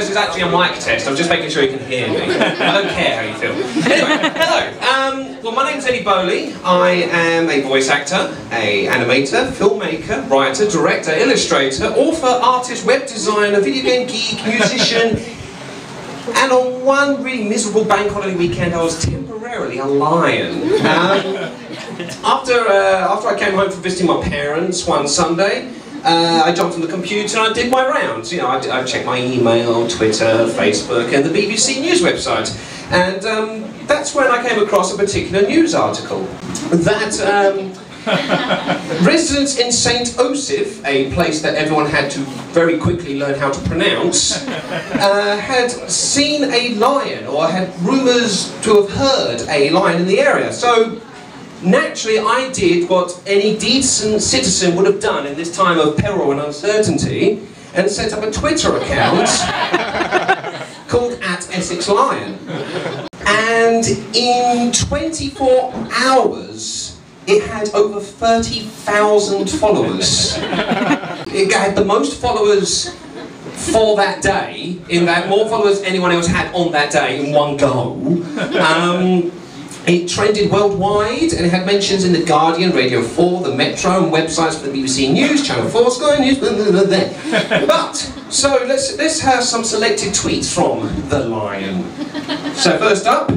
this is actually a mic test. I'm just making sure you can hear me. I don't care how you feel. Anyway, hello. Well, my name's Eddache. I am a voice actor, a animator, filmmaker, writer, director, illustrator, author, artist, web designer, video game geek, musician, and on one really miserable bank holiday weekend, I was temporarily a lion. After I came home from visiting my parents one Sunday, I jumped on the computer and I did my rounds. You know, I checked my email, Twitter, Facebook, and the BBC News website. And that's when I came across a particular news article that residents in St. Osiph, a place that everyone had to very quickly learn how to pronounce, had seen a lion, or had rumours to have heard a lion in the area. So naturally, I did what any decent citizen would have done in this time of peril and uncertainty, and set up a Twitter account called @Essex Lion. And in 24 hours, it had over 30,000 followers. It had the most followers for that day, in that more followers anyone else had on that day in one go. It trended worldwide, and it had mentions in The Guardian, Radio 4, The Metro, and websites for the BBC News, Channel 4, Sky News, blah, blah, blah, blah. But, so let's have some selected tweets from the lion. So first up,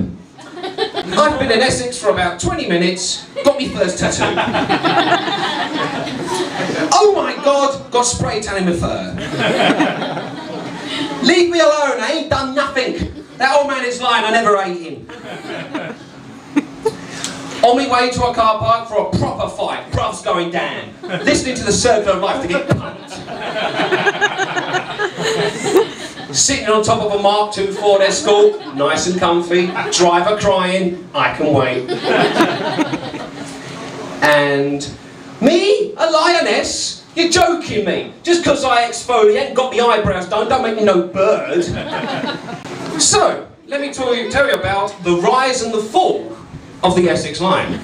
I've been in Essex for about 20 minutes, got me first tattoo. Oh my God, got spray tan in my fur. Leave me alone, I ain't done nothing. That old man is lying, I never ate him. On my way to a car park for a proper fight, bruv's going down. Listening to the Circle of Life to get pumped. Sitting on top of a Mark II Ford Escort, nice and comfy, driver crying, I can wait. And me, a lioness? You're joking me. Just because I exfoliate and got my eyebrows done, don't make me no bird. So, let me tell you about the rise and the fall of the Essex Lion.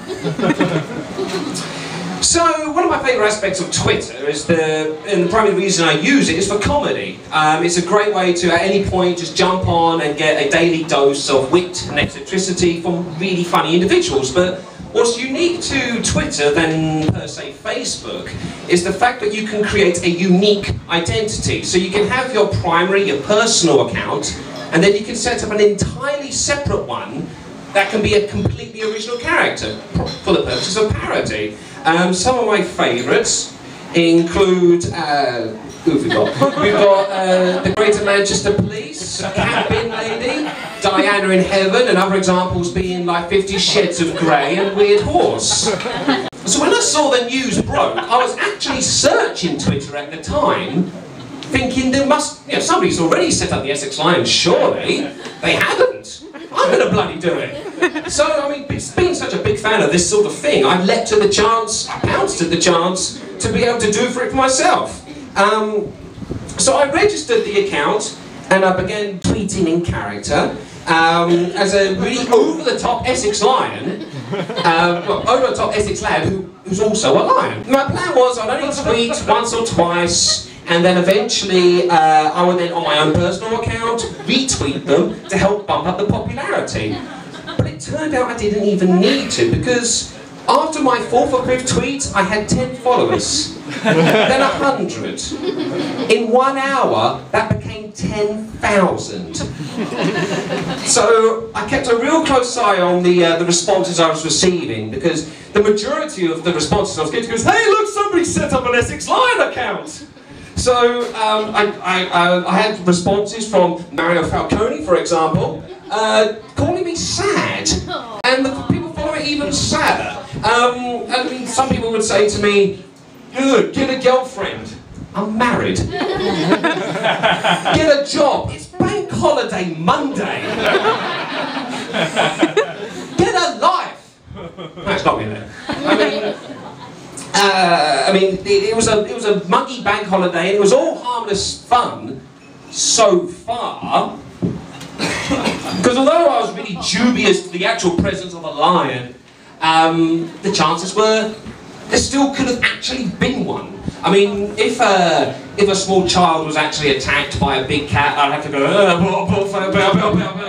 So, one of my favourite aspects of Twitter is and the primary reason I use it is for comedy. It's a great way to, at any point, just jump on and get a daily dose of wit and eccentricity from really funny individuals. But what's unique to Twitter than, per se, Facebook, is the fact that you can create a unique identity. So you can have your primary, your personal account, and then you can set up an entirely separate one that can be a completely original character for the purposes of parody. Some of my favourites include, who have we got? We've got the Greater Manchester Police, Cat Bin Lady, Diana in Heaven, and other examples being like 50 Shades of Grey and Weird Horse. So when I saw the news broke, I was actually searching Twitter at the time, thinking there must, you know, somebody's already set up the Essex Lion, surely. They hadn't. I'm going to bloody do it. So, I mean, being such a big fan of this sort of thing, I leapt to the chance, pounced at the chance to be able to do for it myself. So I registered the account and I began tweeting in character as a really over-the-top Essex Lion, well, over-the-top Essex lad who's also a lion. My plan was I'd only tweet once or twice, and then eventually I would then, on my own personal account, retweet them to help bump up the popularity. But it turned out I didn't even need to, because after my 4th or 5th tweet, I had 10 followers, then 100. In 1 hour, that became 10,000. So I kept a real close eye on the responses I was receiving, because the majority of the responses I was getting was, "Hey, look, somebody set up an Essex Lion account." So I had responses from Mario Falcone, for example, calling me sad, and the people follow it even sadder. I mean, some people would say to me, "Get a girlfriend. I'm married." "Get a job. It's bank holiday Monday." "Get a life." That's not me there. I mean, it was a muggy bank holiday, and it was all harmless fun so far. Because although I was really dubious to the actual presence of a lion, the chances were there still could have actually been one. I mean, if a small child was actually attacked by a big cat, I'd have to go,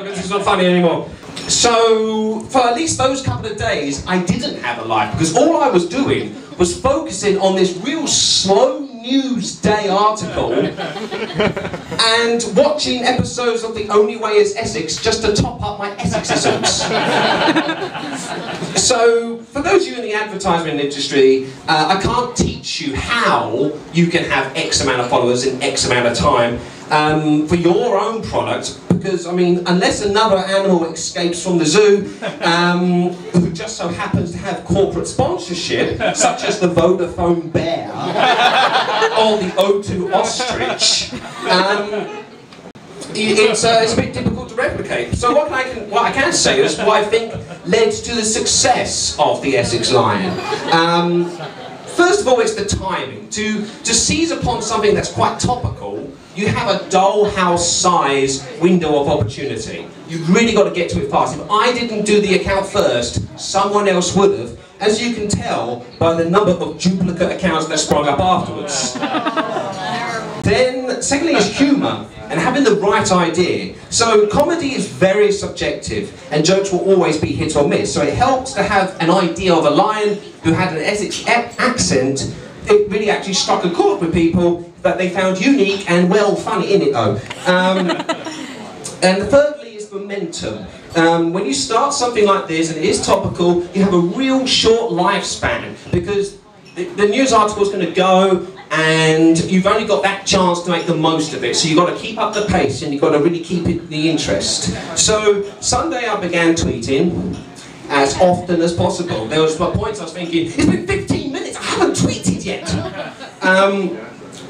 this is not funny anymore. So, for at least those couple of days, I didn't have a life, because all I was doing was focusing on this real slow news day article and watching episodes of The Only Way is Essex just to top up my Essexisms. So, for those of you in the advertisement industry, I can't teach you how you can have X amount of followers in X amount of time for your own product, because, I mean, unless another animal escapes from the zoo who just so happens to have corporate sponsorship, such as the Vodafone bear or the O2 ostrich, it's a bit difficult to replicate. So what I can say is what I think led to the success of the Essex Lion. First of all, it's the timing. To seize upon something that's quite topical, you have a dollhouse-size window of opportunity. You've really got to get to it fast. If I didn't do the account first, someone else would have, as you can tell by the number of duplicate accounts that sprung up afterwards. Then, secondly, is humour and having the right idea. So, comedy is very subjective, and jokes will always be hit or miss. So it helps to have an idea of a lion who had an Essex accent. It really actually struck a chord with people that they found unique and, well, funny in it, though. And thirdly is momentum. When you start something like this, and it is topical, you have a real short lifespan, because the news article's going to go, and you've only got that chance to make the most of it, so you've got to keep up the pace, and you've got to really keep it the interest. So, Sunday I began tweeting as often as possible. There was points I was thinking, it's been 15 minutes, I haven't tweeted yet!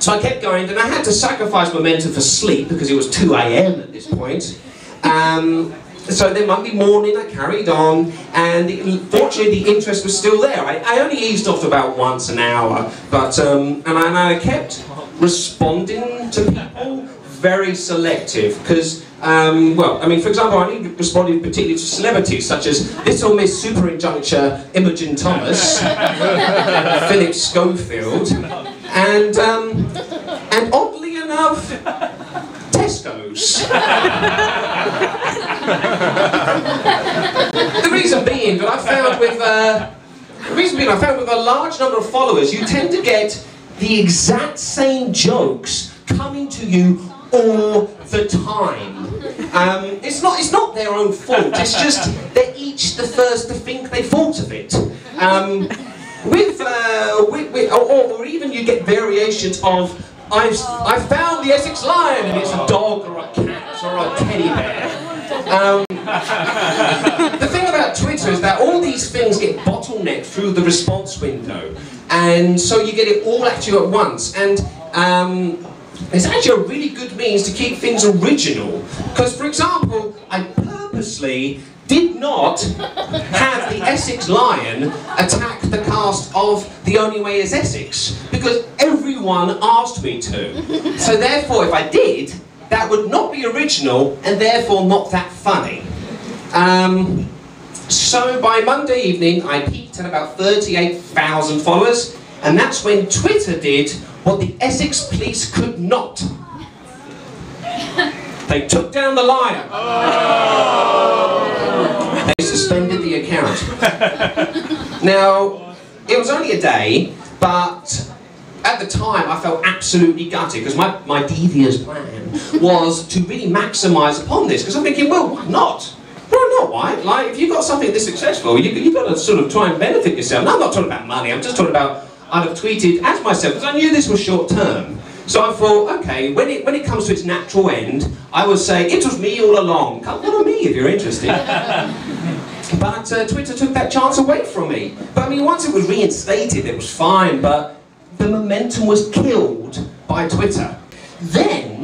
So I kept going, and I had to sacrifice momentum for sleep, because it was 2 AM at this point. So then Monday morning I carried on, and fortunately the interest was still there. I only eased off about once an hour, but and I kept responding to people, very selective, because well, I mean, for example, I only responded particularly to celebrities such as Little Miss Super Injuncture Imogen Thomas, Philip Schofield, and oddly enough, Tesco's. The reason being that I found with a large number of followers, you tend to get the exact same jokes coming to you all the time. It's not their own fault. It's just they're each the first to think they thought of it. Or even you get variations of I found the Essex Lion, and it's a dog or a cat or a teddy bear. The thing about Twitter is that all these things get bottlenecked through the response window, and so you get it all at you at once. And it's actually a really good means to keep things original. Because, for example, I purposely did not have the Essex Lion attack the cast of The Only Way is Essex, because everyone asked me to. So therefore, if I did, that would not be original, and therefore not that funny. So by Monday evening, I peaked at about 38,000 followers, and that's when Twitter did what the Essex police could not. They took down the lion. They suspended the account. Now, it was only a day, but at the time I felt absolutely gutted, because my devious plan was to really maximise upon this, because I'm thinking, well, why not? Why not, why? Like, if you've got something this successful, you've got to sort of try and benefit yourself. Now, I'm not talking about money, I'm just talking about, I'd have tweeted as myself, because I knew this was short term. So I thought, okay, when it comes to its natural end, I would say, it was me all along. Come follow me if you're interested. But Twitter took that chance away from me. But I mean, once it was reinstated, it was fine, but the momentum was killed by Twitter. Then,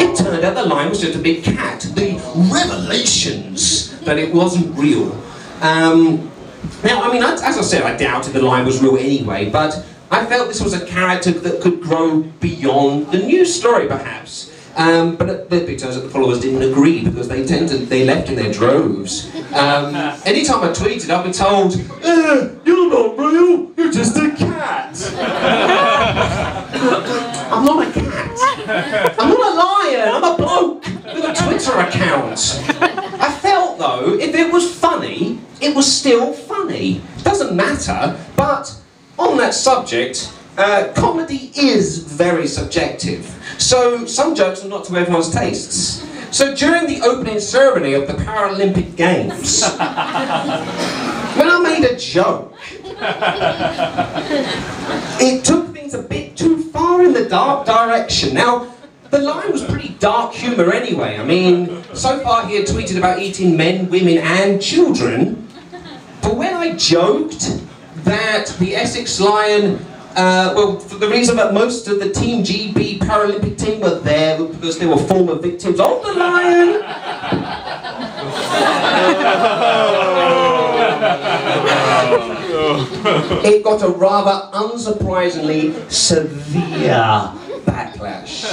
it turned out the lion was just a big cat. The revelations that it wasn't real. Now, I mean, as I said, I doubted the lion was real anyway, but I felt this was a character that could grow beyond the news story, perhaps. But it turns out the followers didn't agree, because they left in their droves. Anytime I tweeted, I'd be told, you're not real, you're just a cat. funny. It doesn't matter, but on that subject, comedy is very subjective. So some jokes are not to everyone's tastes. So during the opening ceremony of the Paralympic Games, when I made a joke, it took things a bit too far in the dark direction. Now, the line was pretty dark humour anyway. I mean, so far he had tweeted about eating men, women and children. But when I joked that the Essex Lion, well, for the reason that most of the Team GB Paralympic team were there because they were former victims of the lion. It got a rather unsurprisingly severe backlash.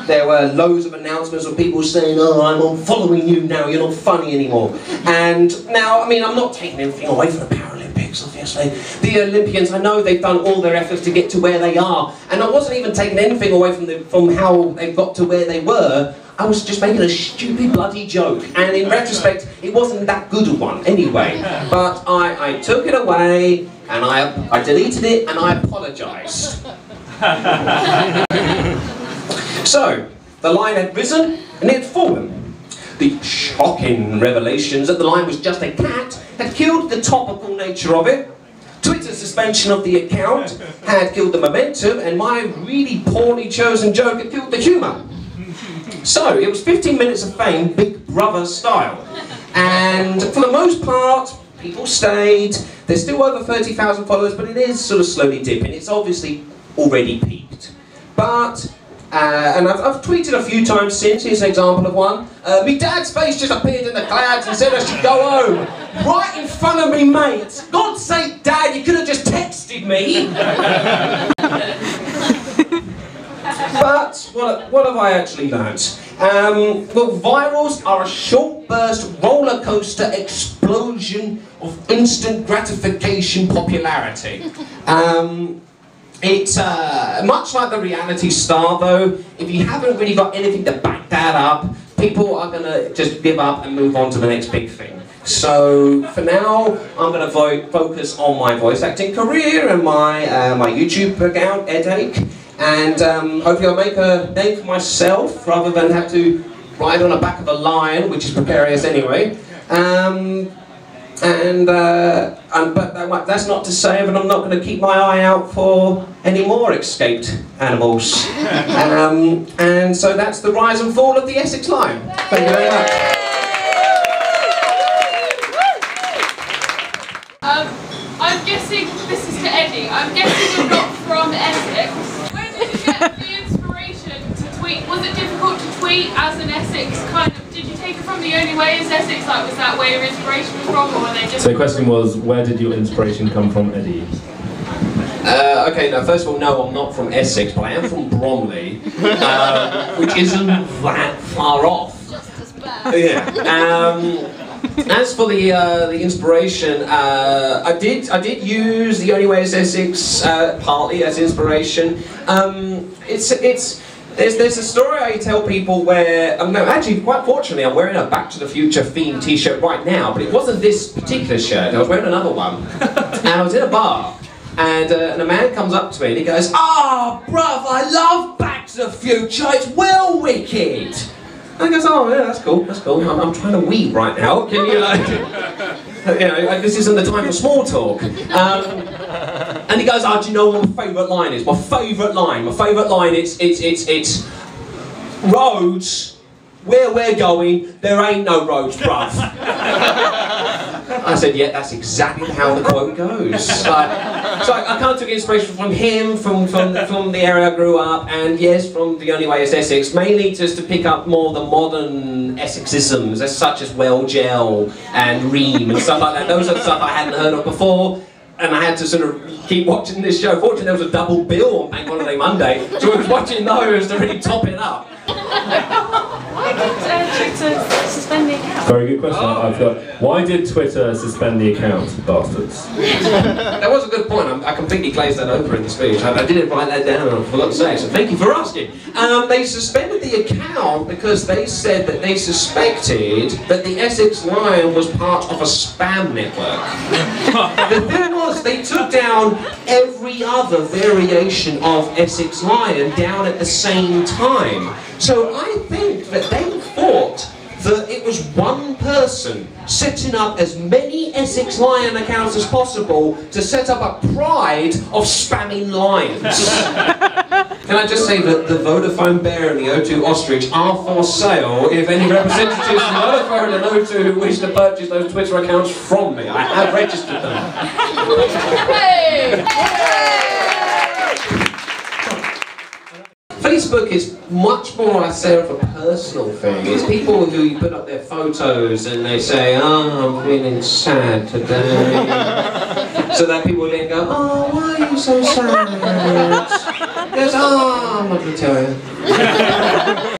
There were loads of announcements of people saying, oh, I'm following you now, you're not funny anymore. And now, I mean, I'm not taking anything away from the Paralympics, obviously. The Olympians, I know they've done all their efforts to get to where they are, and I wasn't even taking anything away from how they got to where they were. I was just making a stupid bloody joke, and in retrospect, it wasn't that good a one anyway. But I took it away, and I deleted it, and I apologised. So, the lion had risen, and it had fallen. The shocking revelations that the lion was just a cat had killed the topical nature of it. Twitter's suspension of the account had killed the momentum, and my really poorly chosen joke had killed the humour. So, it was 15 minutes of fame, Big Brother style. And for the most part, people stayed. There's still over 30,000 followers, but it is sort of slowly dipping. It's obviously already peaked. But, and I've tweeted a few times since, here's an example of one. Me dad's face just appeared in the clouds and said I should go home. Right in front of me, mate. God's sake, Dad, you could have just texted me. But, what have I actually learnt? Well, virals are a short burst roller coaster explosion of instant gratification popularity. It's much like the reality star though, if you haven't really got anything to back that up, people are going to just give up and move on to the next big thing. So, for now, I'm going to focus on my voice acting career and my YouTube account, Eddache. And hopefully I'll make a name for myself rather than have to ride on the back of a lion, which is precarious anyway. But that's not to say that I'm not going to keep my eye out for any more escaped animals. And so that's the rise and fall of the Essex Lion. Thank you very much. I'm guessing, this is to Eddie, I'm guessing you're not from Essex. Where did you get the inspiration to tweet? Was it difficult to tweet as an Essex kind of, did you take it from the only way as Essex, like was that where your inspiration was from, or were they just... So the question was, where did your inspiration come from, Eddie? Okay, now first of all, no, I'm not from Essex, but I am from Bromley, which isn't that far off. Just as bad. Yeah. As for the inspiration, I did use The Only Way is Essex partly as inspiration. There's a story I tell people where, no, actually, quite fortunately, I'm wearing a Back to the Future themed t-shirt right now, but it wasn't this particular shirt, I was wearing another one. And I was in a bar, and a man comes up to me and he goes, "Ah, bruv, I love Back to the Future, it's well wicked." And I goes, "Oh yeah, that's cool, that's cool. I'm trying to weep right now. Can you like, you know, this isn't the time for small talk." And he goes, "Oh, do you know what my favourite line is? My favourite line, it's roads, where we're going, there ain't no roads, bruv." I said, yeah, that's exactly how the quote goes. So I kind of took inspiration from him, from the area I grew up, and yes, from The Only Way is Essex, mainly just to pick up more the modern Essexisms, as such as well gel and ream and stuff like that. Those are the stuff I hadn't heard of before, and I had to sort of keep watching this show. Fortunately, there was a double bill on Bank Holiday Monday, so I was watching those to really top it up. Why did Twitter suspend the account? Very good question. I've got, why did Twitter suspend the account, bastards? That was a good point. I completely glazed that over in the speech. I didn't write that down and I forgot to say, so thank you for asking. They suspended the the account because they said that they suspected that the Essex Lion was part of a spam network. The thing was, they took down every other variation of Essex Lion down at the same time. So I think that they thought that it was one person setting up as many Essex Lion accounts as possible to set up a pride of spamming lions. Can I just say that the Vodafone Bear and the O2 Ostrich are for sale if any representatives from Vodafone and O2 wish to purchase those Twitter accounts from me. I have registered them. Hey! Facebook is much more, I say, of a personal thing. It's people who put up their photos and they say, oh, I'm feeling sad today. So that people then go, oh, why are you so sad? He goes, oh, I'm not going to tell you.